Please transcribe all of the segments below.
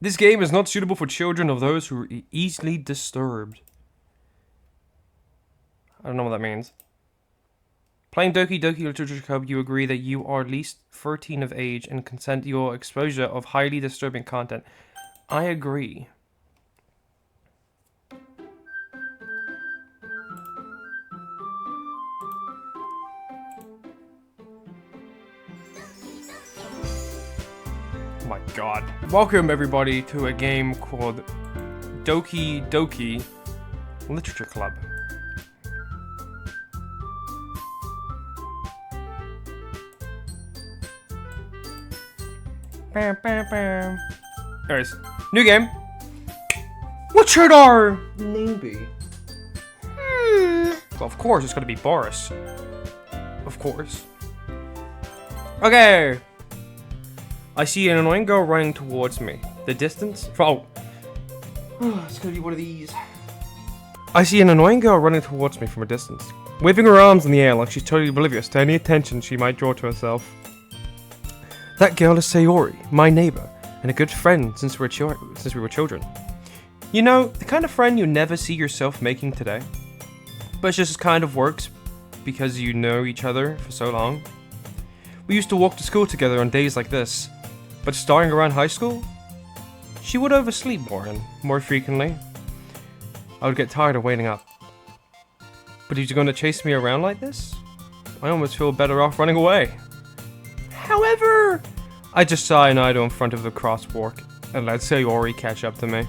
This game is not suitable for children or those who are easily disturbed. I don't know what that means. Playing Doki Doki Literature Club, you agree that you are at least 13 of age and consent to your exposure of highly disturbing content. I agree. Oh my god. Welcome everybody to a game called Doki Doki Literature Club. Bam, bam, bam. Anyways, new game. What should our name be? Well, of course, it's gonna be Boris. Of course. Okay. I see an annoying girl running towards me. The distance? Oh. It's gonna be one of these. I see an annoying girl running towards me from a distance, waving her arms in the air like she's totally oblivious to any attention she might draw to herself. That girl is Sayori, my neighbor, and a good friend since we were children. You know, the kind of friend you never see yourself making today. But it just kind of works because you know each other for so long. We used to walk to school together on days like this, but starting around high school, she would oversleep more and more frequently. I would get tired of waiting up. But he's going to chase me around like this? I almost feel better off running away. However, I just saw an idol in front of the crosswalk and let Sayori catch up to me.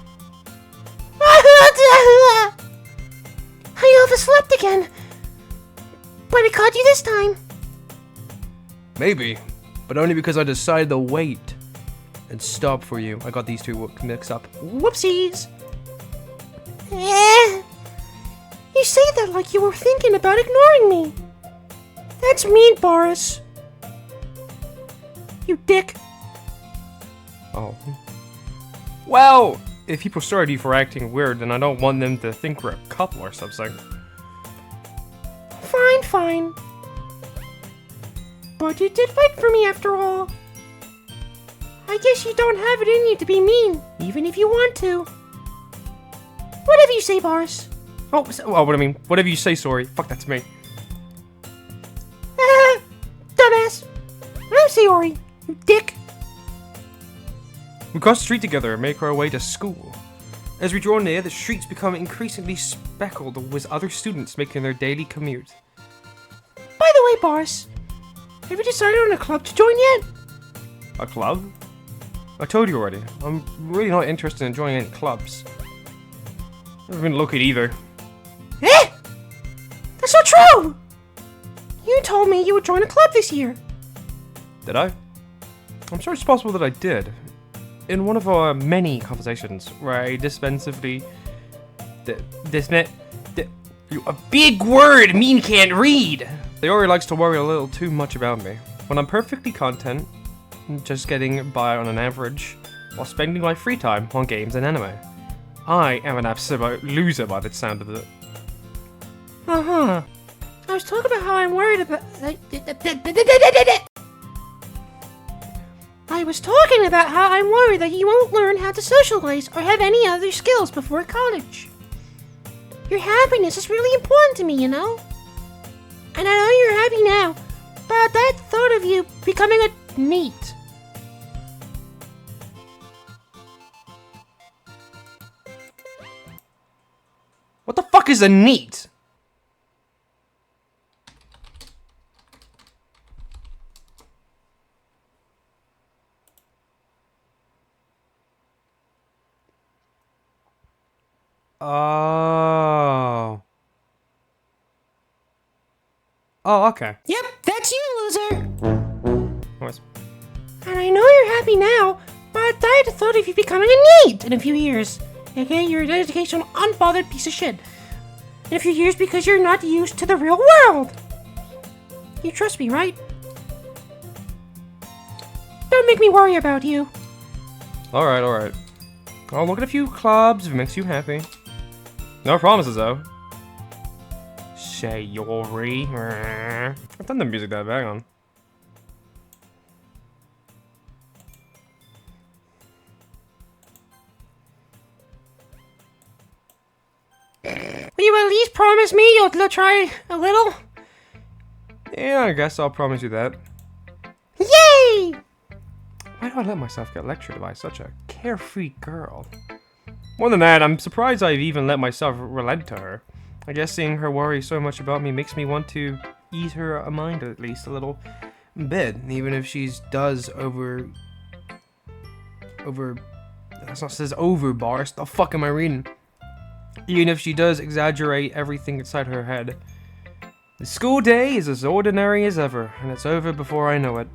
I overslept again, but I caught you this time. Maybe, but only because I decided to wait and stop for you. I got these two mixed up. Whoopsies. You say that like you were thinking about ignoring me. That's mean, Boris. You dick. Oh. Well, if people started you for acting weird, then I don't want them to think we're a couple or something. Fine, fine. But you did fight for me after all. I guess you don't have it in you to be mean, even if you want to. Whatever you say, Boris. Oh, what I mean, whatever you say, sorry. Fuck, that's me. Dumbass. I'm Sayori, you dick. We cross the street together and make our way to school. As we draw near, the streets become increasingly speckled with other students making their daily commute. By the way, Boris, have you decided on a club to join yet? A club? I told you already, I'm really not interested in joining any clubs. Never been looking either. Eh? That's not true! You told me you would join a club this year. Did I? I'm sure it's possible that I did. In one of our many conversations, where I dispensively... a big word Mean can't read! Sayori likes to worry a little too much about me. When I'm perfectly content, just getting by on an average, while spending my free time on games and anime. I am an absolute loser by the sound of it. Uh-huh. I was talking about how I'm worried about... I was talking about how I'm worried that you won't learn how to socialize or have any other skills before college. Your happiness is really important to me, you know? And I know you're happy now, but that thought of you becoming a NEET. What the fuck is a NEET? Oh. Oh, okay. Yep, that's you, loser. Nice. And I know you're happy now, but I had thought of you becoming a NEET in a few years. Okay, you're an educational, unbothered piece of shit. In a few years because you're not used to the real world. You trust me, right? Don't make me worry about you. Alright, alright. I'll look at a few clubs if it makes you happy. No promises, though. Sayori. I've done the music that bang on. Will you at least promise me you'll try a little? Yeah, I guess I'll promise you that. Yay! Why do I let myself get lectured by such a carefree girl? More than that, I'm surprised I've even let myself relent to her. I guess seeing her worry so much about me makes me want to ease her mind at least a little bit, even if she does that's not says overbars. The fuck am I reading? Even if she does exaggerate everything inside her head. The school day is as ordinary as ever, and it's over before I know it.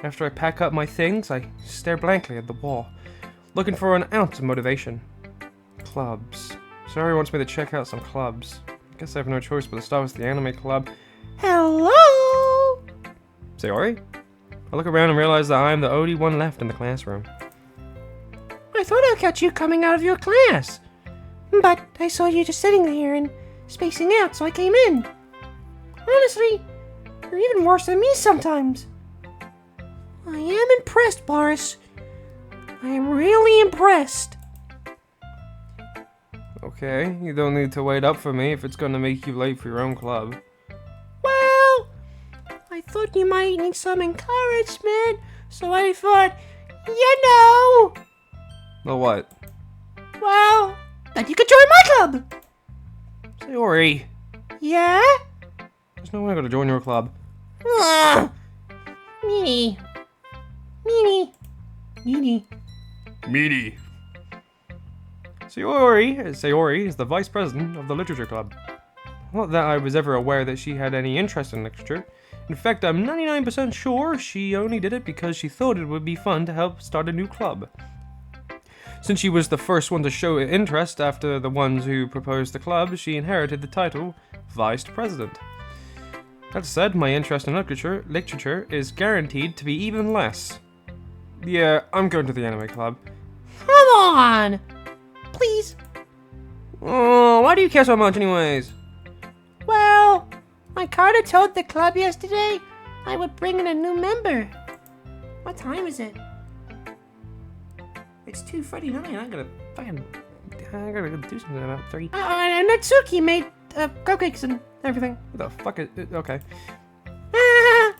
After I pack up my things, I stare blankly at the wall, looking for an ounce of motivation. Clubs. Sayori wants me to check out some clubs. I guess I have no choice but to start with the anime club. Hello? Sayori? I look around and realize that I am the only one left in the classroom. I thought I'd catch you coming out of your class. But I saw you just sitting there and spacing out, so I came in. Honestly, you're even worse than me sometimes. I am impressed, Boris. I am really impressed. Okay, you don't need to wait up for me if it's gonna make you late for your own club. Well, I thought you might need some encouragement, so I thought, you know. Well, what? Well, that you could join my club. Sayori, Yeah? there's no way I'm gonna join your club. Meanie. Meanie. Meanie. Meaty. Sayori is the vice president of the literature club. Not that I was ever aware that she had any interest in literature. In fact, I'm 99% sure she only did it because she thought it would be fun to help start a new club. Since she was the first one to show interest after the ones who proposed the club, she inherited the title vice president. That said, my interest in literature is guaranteed to be even less. Yeah, I'm going to the anime club. Come on. Please. Oh, why do you care so much anyways? Well, I kinda told the club yesterday I would bring in a new member. What time is it? It's 2:49. I gotta go do something about 3. And Natsuki made cupcakes and everything. What the fuck is it? Okay. Ah,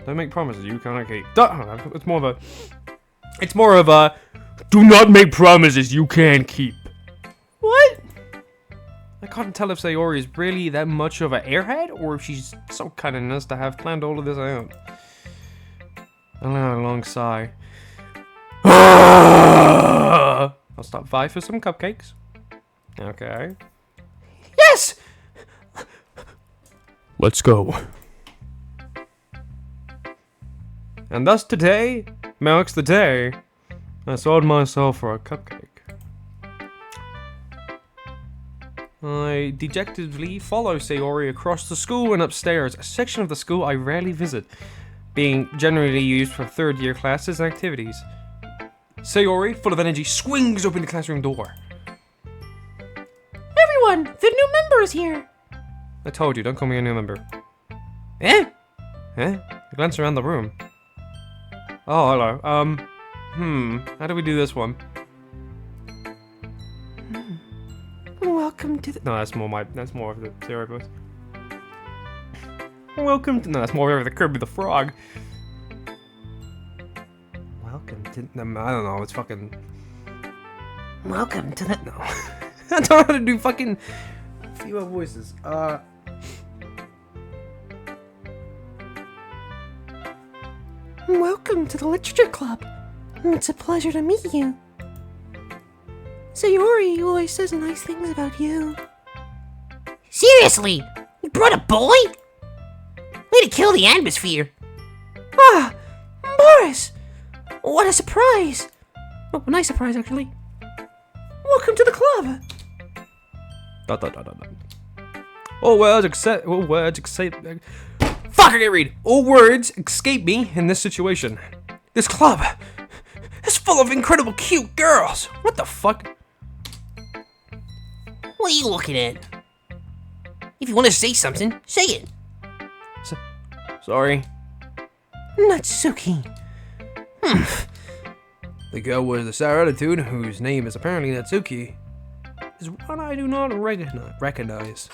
Don't make promises you can't keep. It's more of a do not make promises you can't keep. what? I can't tell if Sayori is really that much of an airhead or if she's so kind enough to have planned all of this out. I let a long sigh. I'll stop by for some cupcakes. Okay. Yes! Let's go. And thus today marks the day I sold myself for a cupcake. I dejectedly follow Sayori across the school and upstairs, a section of the school I rarely visit, being generally used for third-year classes and activities. Sayori, full of energy, swings open the classroom door. Everyone, the new member is here. I told you, don't call me a new member. Eh? I glance around the room. Oh, hello. How do we do this one? Welcome to the... No, that's more of the Sayori voice. Welcome to... No, that's more of the Kirby the Frog. Welcome to... I don't know, it's fucking... Welcome to the... No. I don't know how to do fucking female voices. Welcome to the Literature Club. It's a pleasure to meet you. Sayori always says nice things about you. Seriously? You brought a boy? Way to kill the atmosphere. Ah, Boris! What a surprise! Oh, a nice surprise, actually. Welcome to the club. All words escape. Fuck, I can't read. All words escape me in this situation. This club is full of incredible cute girls. What the fuck? What are you looking at? If you want to say something, say it. Sorry. Natsuki. The girl with the sour attitude, whose name is apparently Natsuki. is one I do not recognize.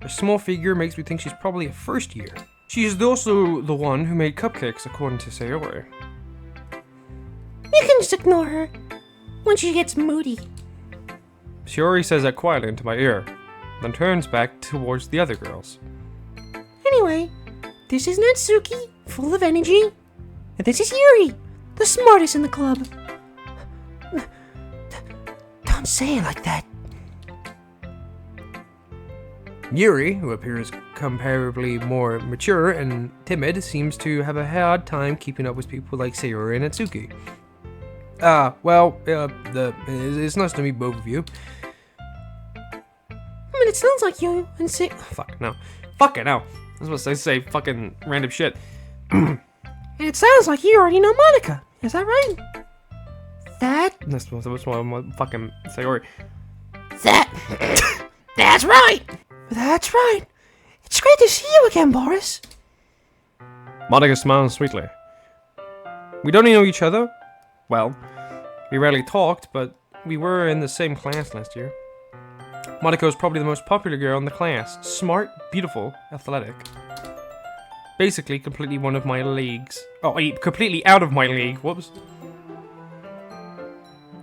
Her small figure makes me think she's probably a first year. She is also the one who made cupcakes, according to Sayori. You can just ignore her when she gets moody. Sayori says that quietly into my ear, then turns back towards the other girls. Anyway, this is Natsuki, full of energy. And this is Yuri, the smartest in the club. Don't say it like that. Yuri, who appears comparably more mature and timid, seems to have a hard time keeping up with people like Sayori and Natsuki. It's nice to meet both of you. I mean, it sounds like you and Fuck, no. Fuck it, no. I was supposed to say fucking random shit. And it sounds like you already know Monica. Is that right? That's one fucking Sayori. That's right! That's right! It's great to see you again, Boris. Monica smiles sweetly. We don't know each other. Well, we rarely talked, but we were in the same class last year. Monica was probably the most popular girl in the class. Smart, beautiful, athletic. Basically, completely one of my leagues. Oh, completely out of my league. Whoops.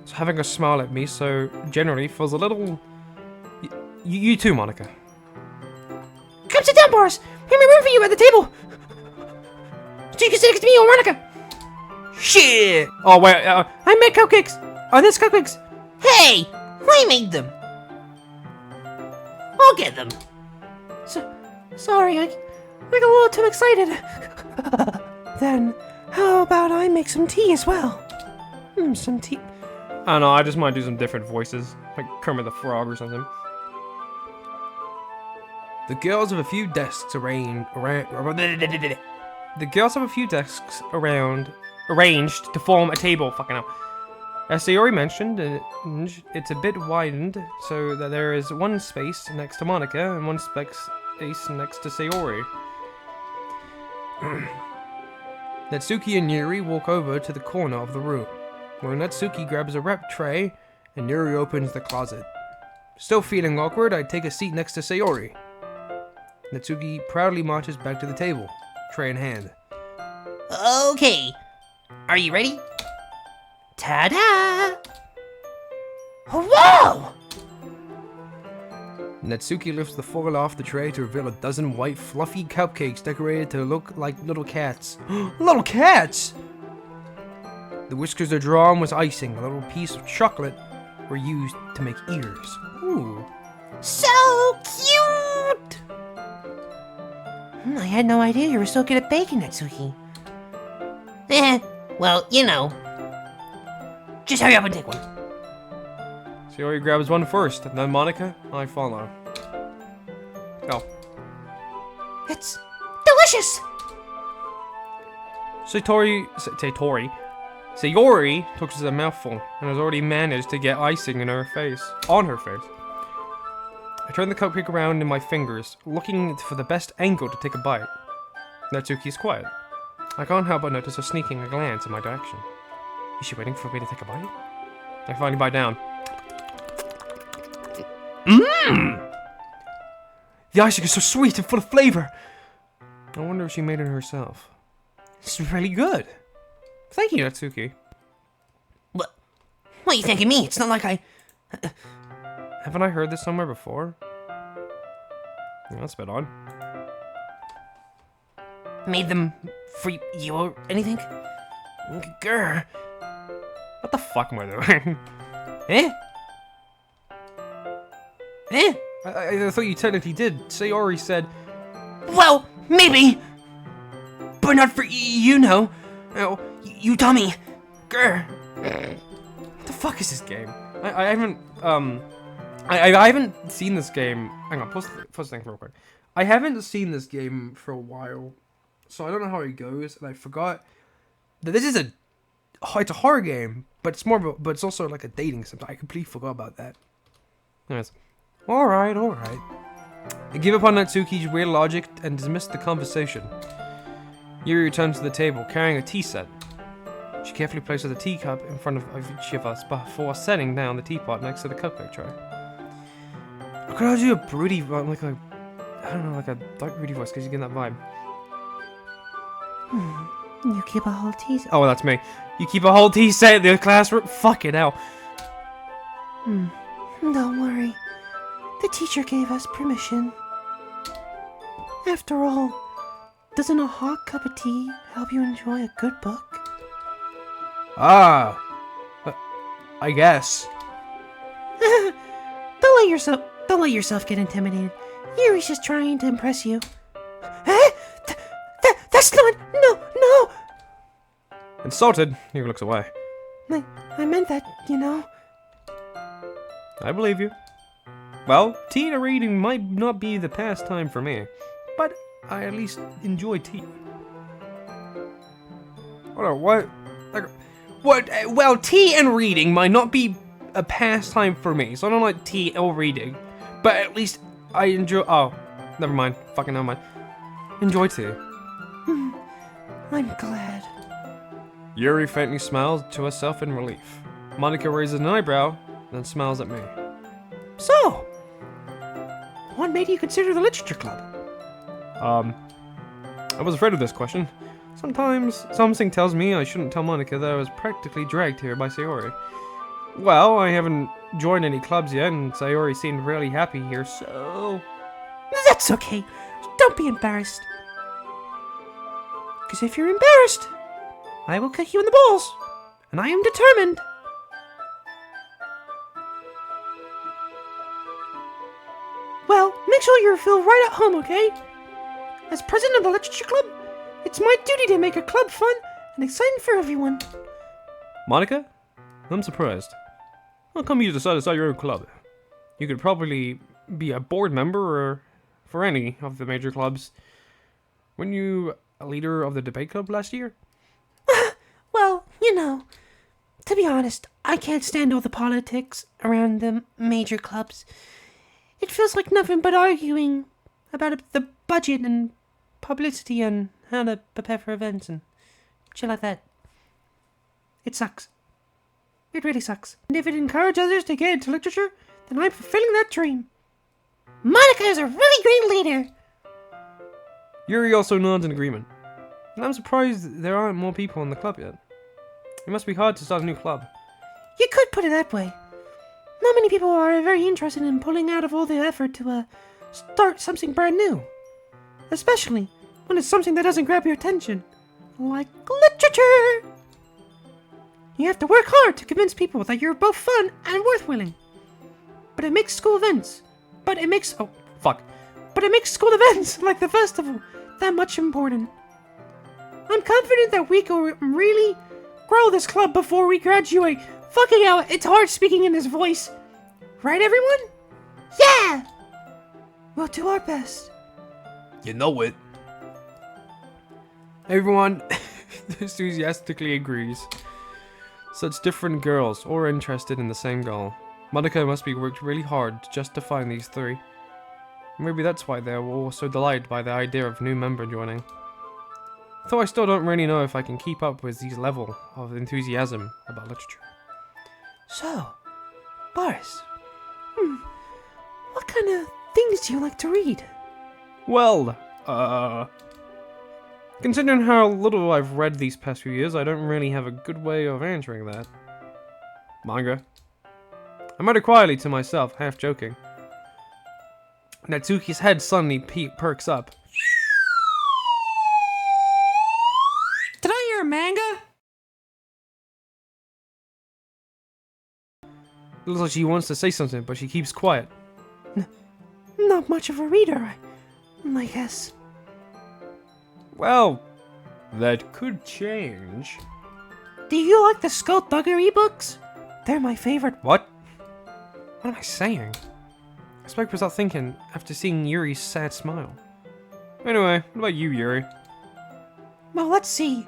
So having a smile at me so generally feels a little... You too, Monica. Come sit down, Boris. We have room for you at the table. So you can sit next to me or Monica. Shit! Oh, wait, I made cupcakes. Are these cupcakes? Hey! I made them! I'll get them. Sorry, I got a little too excited. Then, how about I make some tea as well? Some tea. I don't know, I just might do some different voices. Like Kermit the Frog or something. The girls have a few desks arranged to form a table. Fucking hell. As Sayori mentioned, it's a bit widened so that there is one space next to Monica and one space next to Sayori. Natsuki and Yuri walk over to the corner of the room, where Natsuki grabs a rep tray and Yuri opens the closet. Still feeling awkward, I take a seat next to Sayori. Natsuki proudly marches back to the table, tray in hand. Okay. Are you ready? Ta-da! Whoa! Natsuki lifts the foil off the tray to reveal a dozen white, fluffy cupcakes decorated to look like little cats. Little cats! The whiskers are drawn with icing. A little piece of chocolate were used to make ears. Ooh. So cute! I had no idea you were so good at baking, Natsuki. Well, you know. Just hurry up and take one. Sayori grabs one first, and then Monica, I follow. Oh. It's delicious! Sayori took a mouthful and has already managed to get icing on her face. I turn the cupcake around in my fingers, looking for the best angle to take a bite. Natsuki is quiet. I can't help but notice her sneaking a glance in my direction. Is she waiting for me to take a bite? I finally bite down. Mmm! The icing is so sweet and full of flavor. I wonder if she made it herself. This is really good. Thank you, Natsuki. What are you thanking me? It's not like I... Haven't I heard this somewhere before? Yeah, that's spit on. Made them for you or anything? Grr. What the fuck am I doing? I thought you technically did. Sayori said... Well, maybe. But not for you know. Oh, you dummy. Grr. What the fuck is this game? I haven't, I haven't seen this game. Hang on, post the thing real quick. I haven't seen this game for a while, so I don't know how it goes, and I forgot that this is it's a horror game, but it's but it's also like a dating sim. I completely forgot about that. Anyways, all right. I give up on Natsuki's weird logic and dismiss the conversation. Yuri returns to the table, carrying a tea set. She carefully places a teacup in front of each of us before setting down the teapot next to the cupcake tray. Or could I do a broody, like a, I don't know, like a dark broody voice, because you get that vibe. You keep a whole tea. Oh, that's me. You keep a whole tea set in the classroom? Fuck it hell. Don't worry. The teacher gave us permission. After all, doesn't a hot cup of tea help you enjoy a good book? Ah. I guess. Don't let yourself get intimidated. Yuri's just trying to impress you. That's not. No. Insulted, he looks away. I meant that, you know. I believe you. Well, tea and reading might not be the pastime for me, but I at least enjoy tea. Hold on, what? Like, what? Well, tea and reading might not be a pastime for me, so I don't like tea or reading, but at least I enjoy. Oh, never mind. Fucking never mind. Enjoy tea. I'm glad. Yuri faintly smiles to herself in relief. Monica raises an eyebrow, then smiles at me. So, what made you consider the literature club? I was afraid of this question. Sometimes something tells me I shouldn't tell Monica that I was practically dragged here by Sayori. Well, I haven't joined any clubs yet, and Sayori seemed really happy here, so... That's okay. Don't be embarrassed. Because if you're embarrassed, I will kick you in the balls. And I am determined. Well, make sure you feel right at home, okay? As president of the literature club, it's my duty to make a club fun and exciting for everyone. Monica? I'm surprised. How come you decided to start your own club? You could probably be a board member or for any of the major clubs. Weren't you a leader of the debate club last year? Well, you know, to be honest, I can't stand all the politics around the major clubs. It feels like nothing but arguing about the budget and publicity and how to prepare for events and shit like that. It sucks. It really sucks. And if it encourages others to get into literature, then I'm fulfilling that dream. Monica is a really great leader. Yuri also nods in agreement. And I'm surprised there aren't more people in the club yet. It must be hard to start a new club. You could put it that way. Not many people are very interested in pulling out of all the effort to start something brand new. Especially when it's something that doesn't grab your attention. Like literature! You have to work hard to convince people that you're both fun and worth-willing. But it makes school events. But it makes school events like the festival that much important. I'm confident that we can really grow this club before we graduate. Fucking hell, it's hard speaking in this voice. Right, everyone? Yeah! We'll do our best. You know it. Everyone enthusiastically agrees. Such different girls, all interested in the same goal. Monica must be worked really hard just to find these three. Maybe that's why they were all so delighted by the idea of a new member joining. Though I still don't really know if I can keep up with these level of enthusiasm about literature. So, Boris, what kind of things do you like to read? Well, considering how little I've read these past few years, I don't really have a good way of answering that. Manga. I muttered quietly to myself, half joking. Natsuki's head suddenly perks up. Did I hear manga? It looks like she wants to say something, but she keeps quiet. Not much of a reader, I guess. Well, that could change. Do you like the skullduggery books? They're my favorite. What? What am I saying? I spoke without thinking after seeing Yuri's sad smile. Anyway, what about you, Yuri? Well, let's see.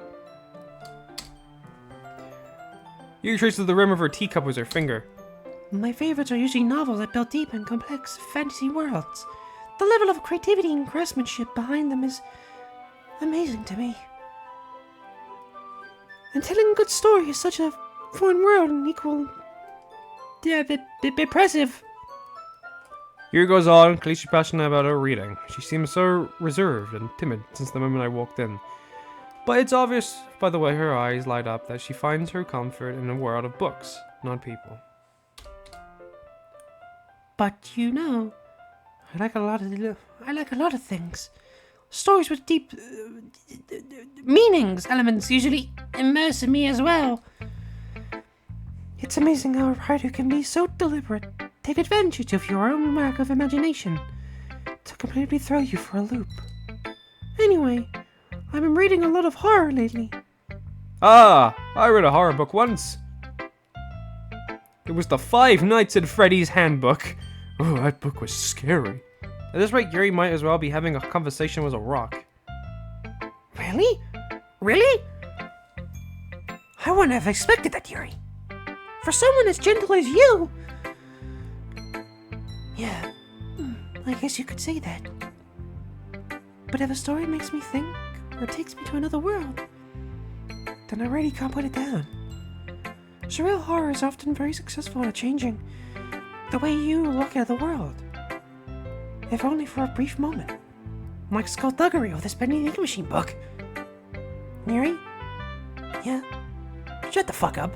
Yuri traces the rim of her teacup with her finger. My favorites are usually novels that build deep and complex fantasy worlds. The level of creativity and craftsmanship behind them is amazing to me. And telling a good story is such a fun world and equal... impressive. Yuri goes on, clearly she's passionate about her reading. She seems so reserved and timid since the moment I walked in. But it's obvious by the way her eyes light up that she finds her comfort in a world of books, not people. But you know, I like a lot of things. Stories with deep meanings, elements usually immerse in me as well. It's amazing how a writer can be so deliberate, take advantage of your own lack of imagination, to completely throw you for a loop. Anyway, I've been reading a lot of horror lately. Ah, I read a horror book once. It was the Five Nights at Freddy's Handbook. Oh, that book was scary. At this rate, Yuri might as well be having a conversation with a rock. Really? Really? I wouldn't have expected that, Yuri. For someone as gentle as you. Yeah, I guess you could say that. But if a story makes me think, or takes me to another world, then I really can't put it down. Surreal horror is often very successful at changing the way you look at the world. If only for a brief moment. Like skullduggery or this Bendy the Ink Machine book. Yuri? Yeah? Shut the fuck up.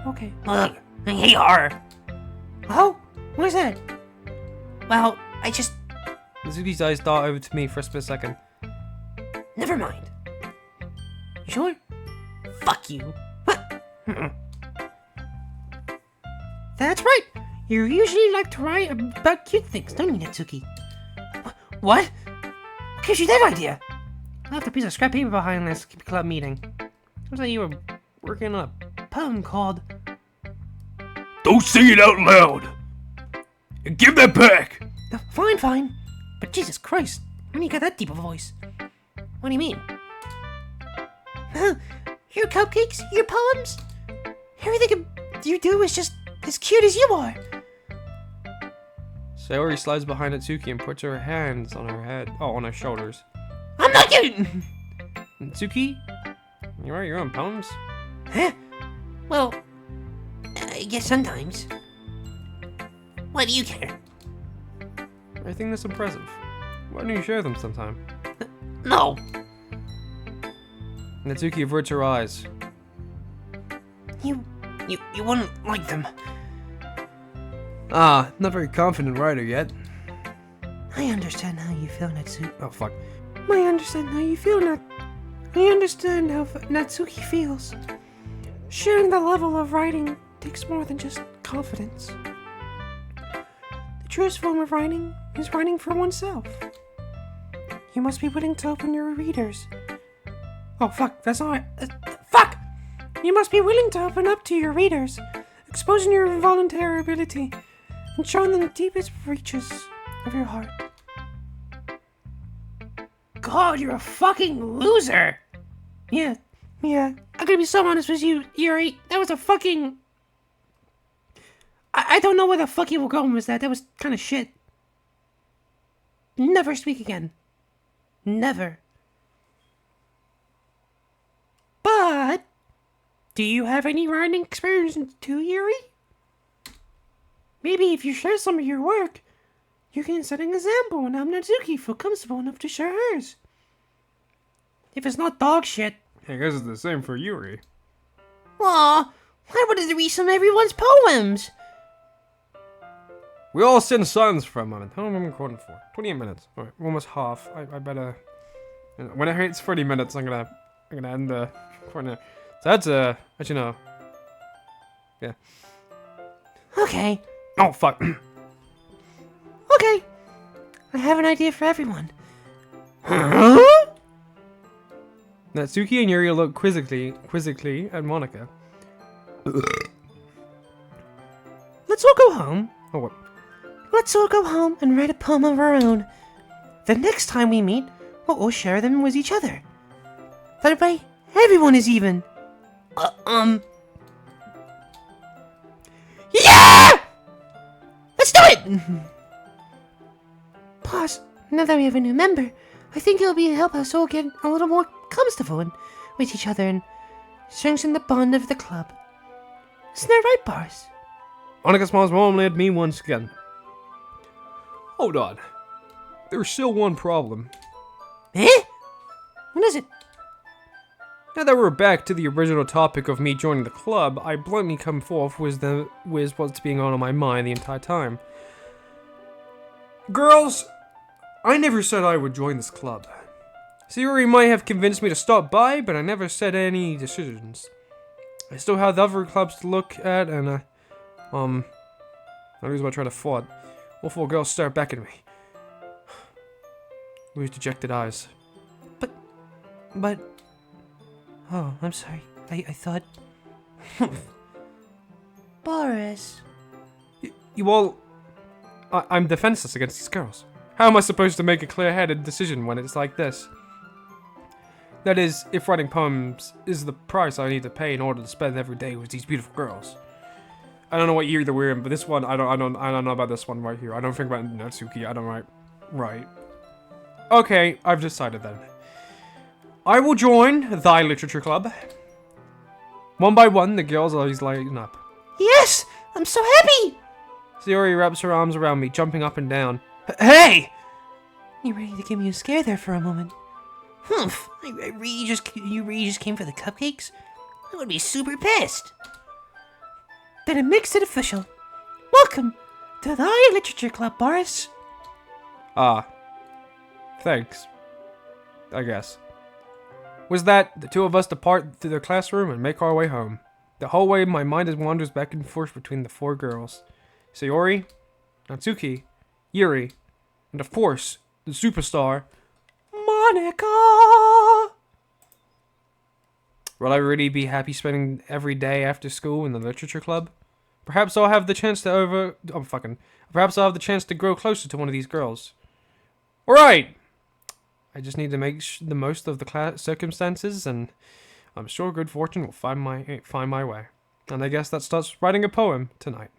Okay. Ugh, I hate horror. Oh? What is that? Well, I just... Mizuki's eyes dart over to me for a split second. Never mind. Sure? Fuck you. That's right! You usually like to write about cute things, don't you, Natsuki? What? What gives you that idea? I left a piece of scrap paper behind this club meeting. Seems like you were working on a poem called... Don't sing it out loud! And give that back! Fine. But Jesus Christ, when you got that deep of a voice? What do you mean? Huh? Your cupcakes? Your poems? Everything you do is just as cute as you are. Sayori slides behind Natsuki and puts her hands on her head. Oh, on her shoulders. I'm not cute! Natsuki? You write your own poems? Huh? Well, I guess sometimes. Why do you care? I think that's impressive. Why don't you share them sometime? No. Natsuki averts her eyes. You wouldn't like them. Ah, not very confident writer yet. I understand how you feel, Natsuki. Oh, fuck. I understand how you feel, I understand how Natsuki feels. Sharing the level of writing takes more than just confidence. The truest form of writing is writing for oneself. You must be willing to open your readers. Oh, fuck, that's not right. Fuck! You must be willing to open up to your readers, exposing your involuntary ability, and showing them the deepest reaches of your heart. God, you're a fucking loser! Yeah. I'm gonna be so honest with you, Yuri. That was a fucking... I don't know where the fuck you were going with that. That was kind of shit. Never speak again. Never. But... do you have any writing experience too, Yuri? Maybe if you share some of your work, you can set an example and have Natsuki feel comfortable enough to share hers. If it's not dog shit. I guess it's the same for Yuri. Aw, I wanted to read some of everyone's poems. We all sit in silence for a moment. How long am I recording for? 28 minutes. Alright, we're almost half. I better... When it hits 40 minutes, I'm gonna end the recording. So that's you know. Yeah. Okay. Oh, fuck. Okay. I have an idea for everyone. Natsuki and Yuri look quizzically at Monica. Let's all go home. Oh, what? Let's all go home and write a poem of our own. The next time we meet, we'll all share them with each other. That way, everyone is even. Yeah! Let's do it! Plus, now that we have a new member, I think it'll be to help us all get a little more comfortable with each other and strengthen the bond of the club. Isn't that right, Boris? Monica smiles warmly at me once again. Hold on. There's still one problem. Eh? What is it? Now that we're back to the original topic of me joining the club, I bluntly come forth with what's being on my mind the entire time. Girls, I never said I would join this club. Sayori might have convinced me to stop by, but I never said any decisions. I still have the other clubs to look at, and I lose my train of thought. All four girls stare back at me. With dejected eyes. But... Oh, I'm sorry. I thought... Boris... You all... I'm defenseless against these girls. How am I supposed to make a clear-headed decision when it's like this? That is, if writing poems is the price I need to pay in order to spend every day with these beautiful girls. I don't know what year we're in, but this one, I don't know about this one right here. I don't think about Natsuki. I don't write. Right. Okay, I've decided then. I will join thy literature club. One by one, the girls always lighten up. Yes! I'm so happy! Sayori wraps her arms around me, jumping up and down. Hey! You ready to give me a scare there for a moment? Humph! You really just came for the cupcakes? I would be super pissed. Then it makes it official. Welcome to the Literature Club, Boris. Ah. Thanks. I guess. Was that the two of us depart to the classroom and make our way home. The whole way my mind wanders back and forth between the four girls. Sayori, Natsuki, Yuri, and of course, the superstar, Monica! Will I really be happy spending every day after school in the literature club? Perhaps I'll have the chance to Perhaps I'll have the chance to grow closer to one of these girls. Alright! I just need to make the most of the circumstances, and I'm sure good fortune will find my way. And I guess that starts writing a poem tonight.